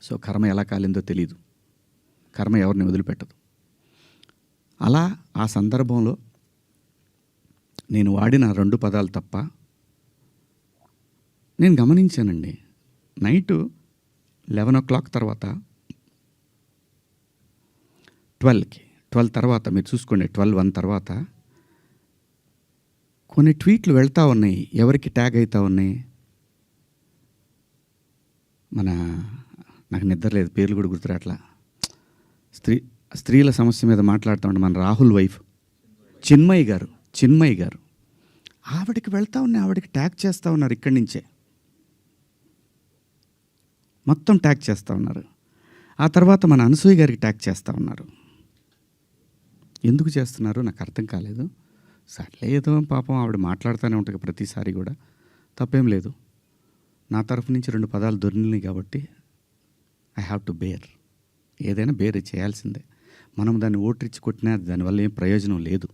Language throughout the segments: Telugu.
సో కర్మ ఎలా కాలిందో తెలీదు, కర్మ ఎవరిని వదిలిపెట్టదు. అలా ఆ సందర్భంలో నేను వాడిన 2 పదాలు తప్ప నేను గమనించానండి. నైటు 11 తర్వాత 12 తర్వాత మీరు చూసుకోండి, 12 తర్వాత కొన్ని ట్వీట్లు వెళ్తూ ఉన్నాయి. ఎవరికి ట్యాగ్ అవుతూ ఉన్నాయి? నాకు నిద్ర లేదు, పేర్లు కూడా గుర్తురాట్లా. స్త్రీల సమస్య మీద మాట్లాడుతూ ఉంటే మన రాహుల్ వైఫ్ చిన్మయి గారు ఆవిడకి వెళ్తూ ఉన్నాయి, ఆవిడకి ట్యాగ్ చేస్తూ ఉన్నారు. ఇక్కడి నుంచే మొత్తం ట్యాగ్ చేస్తూ ఉన్నారు. ఆ తర్వాత మన అనసూయ గారికి ట్యాగ్ చేస్తూ ఉన్నారు. ఎందుకు చేస్తున్నారు నాకు అర్థం కాలేదు. సర్లే ఏదో పాపం ఆవిడ మాట్లాడుతూనే ఉంటుంది ప్రతిసారి కూడా, తప్పేం లేదు. నా తరఫు నుంచి 2 పదాలు దొరికినాయి కాబట్టి ఐ హ్యావ్ టు బేర్. ఏదైనా బేర్ చేయాల్సిందే. మనం దాన్ని ఓట్రిచ్చి కొట్టినా దానివల్ల ఏం ప్రయోజనం లేదు.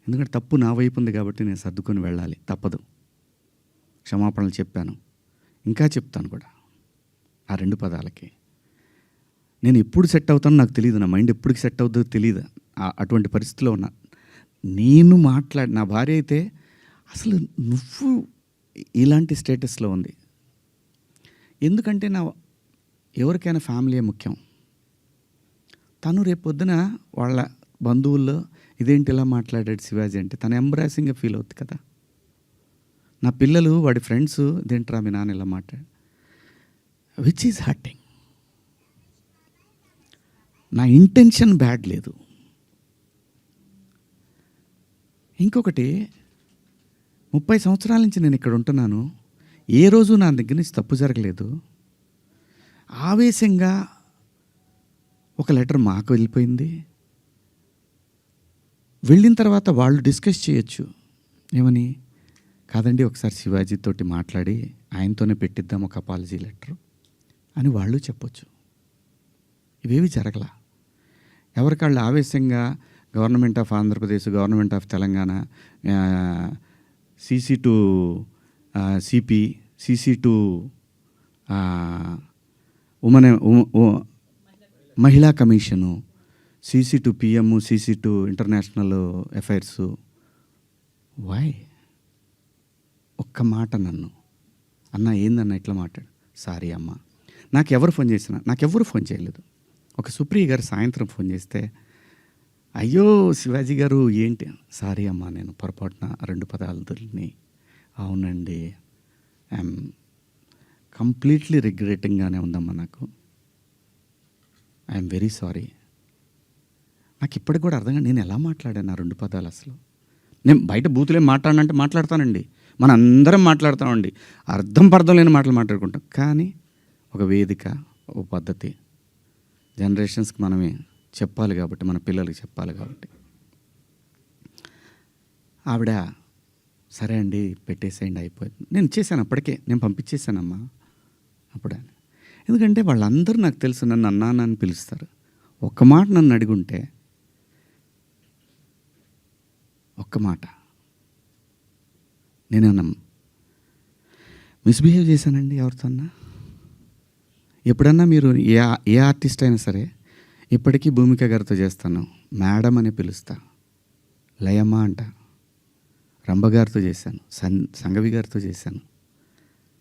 ఎందుకంటే తప్పు నా వైపు ఉంది కాబట్టి నేను సర్దుకొని వెళ్ళాలి, తప్పదు. క్షమాపణలు చెప్పాను, ఇంకా చెప్తాను కూడా. ఆ 2 పదాలకి నేను ఎప్పుడు సెట్ అవుతానో నాకు తెలియదు, నా మైండ్ ఎప్పటికి సెట్ అవుతుందో తెలియదు. అటువంటి పరిస్థితిలో ఉన్నా. నేను నా భార్య అయితే అసలు నువ్వు ఇలాంటి స్టేటస్లో ఉంది. ఎందుకంటే ఎవరికైనా ఫ్యామిలీ ముఖ్యం. తను రేపొద్దున వాళ్ళ బంధువుల్లో ఇదేంటి ఇలా మాట్లాడాడు శివాజీ అంటే తను ఎంబ్రాసింగ్గా ఫీల్ అవుతుంది కదా. నా పిల్లలు వాడి ఫ్రెండ్స్ ఇదేంట్రా మీ నాన్న ఇలా మాట్లాడు, విచ్ ఈజ్ హర్టింగ్. నా ఇంటెన్షన్ బ్యాడ్ లేదు. ఇంకొకటి, 30 సంవత్సరాల నుంచి నేను ఇక్కడ ఉంటున్నాను, ఏ రోజు నా దగ్గర నుంచి తప్పు జరగలేదు. ఆవేశంగా ఒక లెటర్ మాకు వెళ్ళిపోయింది. వెళ్ళిన తర్వాత వాళ్ళు డిస్కస్ చేయొచ్చు, ఏమని, కాదండి ఒకసారి శివాజీతోటి మాట్లాడి ఆయనతోనే పెట్టిద్దాం ఒక అపాలజీ లెటర్ అని వాళ్ళు చెప్పొచ్చు. ఇవేవి జరగల. ఎవరికాళ్ళు ఆవేశంగా government of Andhra Pradesh, government of Telangana, CC to CP, CC to మహిళా commission, CC to PM, CC to international affairs. Why? ఒక్క మాట నన్ను అన్న ఏందన్న ఇట్లా మాట్లాడు, సారీ అమ్మ. నాకెవరు ఫోన్ చేయలేదు. ఒక సుప్రియ గారు సాయంత్రం ఫోన్ చేస్తే, అయ్యో శివాజీ గారు ఏంటి, సారీ అమ్మా నేను పొరపాటున 2 పదాలు దొరికినాయి. అవునండి, ఐఎమ్ కంప్లీట్లీ రిగ్రెటింగ్గానే ఉందమ్మా, ఐఎమ్ వెరీ సారీ. నాకు ఇప్పటికి కూడా అర్థం కాదు నేను ఎలా మాట్లాడాను ఆ 2 పదాలు. అసలు నేను బయట బూతులేం మాట్లాడినంటే మాట్లాడతానండి, మన అందరం మాట్లాడతామండి, అర్థం లేని మాటలు మాట్లాడుకుంటాం. కానీ ఒక వేదిక, ఒక పద్ధతి, జనరేషన్స్కి మనమే చెప్పాలి కాబట్టి, మన పిల్లలకి చెప్పాలి కాబట్టి. ఆవిడ సరే అండి పెట్టేసేయండి అయిపోయింది. నేను ఇచ్చేసాను, అప్పటికే నేను పంపించేశానమ్మా అప్పుడే. ఎందుకంటే వాళ్ళందరూ నాకు తెలుసు, నన్ను అన్నా అని పిలుస్తారు. ఒక్క మాట నన్ను అడుగుంటే, ఒక్క మాట నేనేమన్నా మిస్బిహేవ్ చేశానండి ఎవరితోన్నా? ఎప్పుడన్నా మీరు ఏ ఆర్టిస్ట్ అయినా సరే, ఇప్పటికీ భూమిక గారితో చేస్తాను, మేడం అని పిలుస్తా, లయమ్మ అంట. రంభ గారితో చేశాను, సంగవి గారితో చేశాను,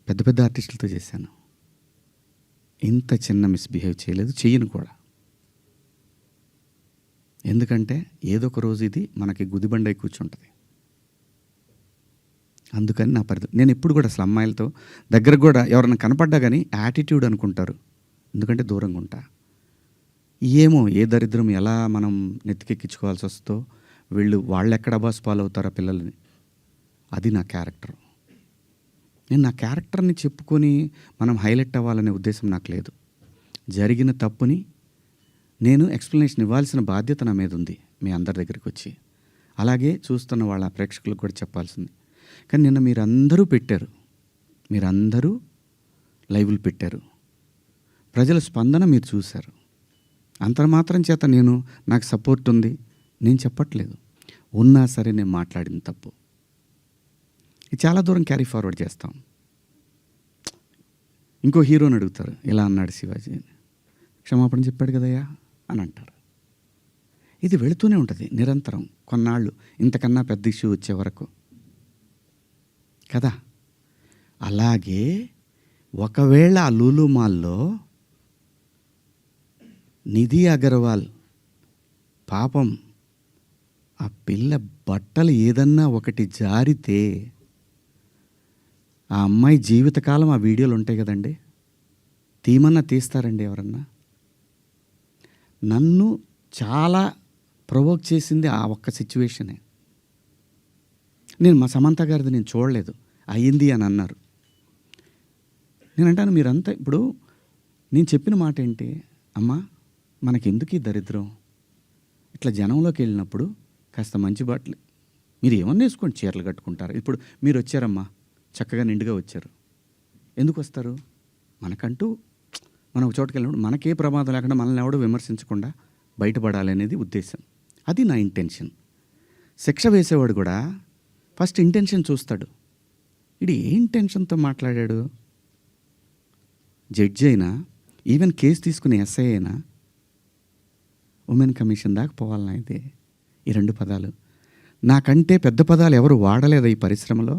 పెద్ద పెద్ద ఆర్టిస్టులతో చేశాను. ఇంత చిన్న మిస్బిహేవ్ చేయలేదు, చెయ్యను కూడా. ఎందుకంటే ఏదో ఒక రోజు ఇది మనకి గుదిబండై కూర్చుంటుంది. అందుకని నేను ఎప్పుడు కూడా అసలు అమ్మాయిలతో దగ్గర కూడా ఎవరైనా కనపడ్డా కానీ యాటిట్యూడ్ అనుకుంటారు, ఎందుకంటే దూరంగా ఉంటా. ఏమో ఏ దరిద్రం ఎలా మనం నెత్తికెక్కించుకోవాల్సి వస్తుందో, వాళ్ళు ఎక్కడ అబాస్ పాలవుతారో పిల్లల్ని, అది నా క్యారెక్టర్. నేను నా క్యారెక్టర్ని చెప్పుకొని మనం హైలైట్ అవ్వాలనే ఉద్దేశం నాకు లేదు. జరిగిన తప్పుని నేను ఎక్స్ప్లెనేషన్ ఇవ్వాల్సిన బాధ్యత నా మీద ఉంది మీ అందరి దగ్గరికి వచ్చి. అలాగే చూస్తున్న వాళ్ళ ప్రేక్షకులకు కూడా చెప్పాల్సింది. కానీ నిన్న మీరందరూ లైవ్లు పెట్టారు, ప్రజల స్పందన మీరు చూశారు. అంతర్మాత్రం చేత నాకు సపోర్ట్ ఉంది నేను చెప్పట్లేదు. ఉన్నా సరే నేను మాట్లాడిన తప్పు ఇది చాలా దూరం క్యారీ ఫార్వర్డ్ చేస్తాం. ఇంకో హీరోని అడుగుతారు, ఇలా అన్నాడు శివాజీ అని. క్షమాపణ చెప్పాడు కదయ్యా అని అంటారు. ఇది వెళుతూనే ఉంటుంది నిరంతరం కొన్నాళ్ళు, ఇంతకన్నా పెద్ద ఇష్యూ వచ్చే వరకు కదా. అలాగే ఒకవేళ ఆ లూలు మాల్లో నిధి అగర్వాల్ పాపం ఆ పిల్ల బట్టలు ఏదన్నా ఒకటి జారితే ఆ అమ్మాయి జీవితకాలం ఆ వీడియోలు ఉంటాయి కదండి, తీమన్నా తీస్తారండి ఎవరన్నా? నన్ను చాలా ప్రొవోక్ చేసింది ఆ ఒక్క సిచ్యువేషనే. నేను మా సమంత గారిది నేను చూడలేదు, అయ్యింది అని అన్నారు. నేను అంటాను, మీరంతా ఇప్పుడు నేను చెప్పిన మాట ఏంటి, అమ్మా మనకెందుకు ఈ దరిద్రం? ఇట్లా జనంలోకి వెళ్ళినప్పుడు కాస్త మంచి బట్టలు మీరు ఏమన్నా వేసుకోండి, చీరలు కట్టుకుంటారు. ఇప్పుడు మీరు వచ్చారమ్మా, చక్కగా నిండుగా వచ్చారు. ఎందుకు వస్తారు? మనకంటూ మనం ఒక చోటుకి వెళ్ళినప్పుడు మనకే ప్రమాదం లేకుండా మనల్ని ఎవడో విమర్శించకుండా బయటపడాలి అనేది ఉద్దేశం. అది నా ఇంటెన్షన్. శిక్ష వేసేవాడు కూడా ఫస్ట్ ఇంటెన్షన్ చూస్తాడు. ఇది ఏ ఇంటెన్షన్తో మాట్లాడాడు? జడ్జి అయినా, ఈవెన్ కేసు తీసుకునే ఎస్ఐ అయినా ఉమెన్ కమిషన్ దాకా పోవాలన్నా అయితే ఈ 2 పదాలు. నాకంటే పెద్ద పదాలు ఎవరు వాడలేదా ఈ పరిశ్రమలో?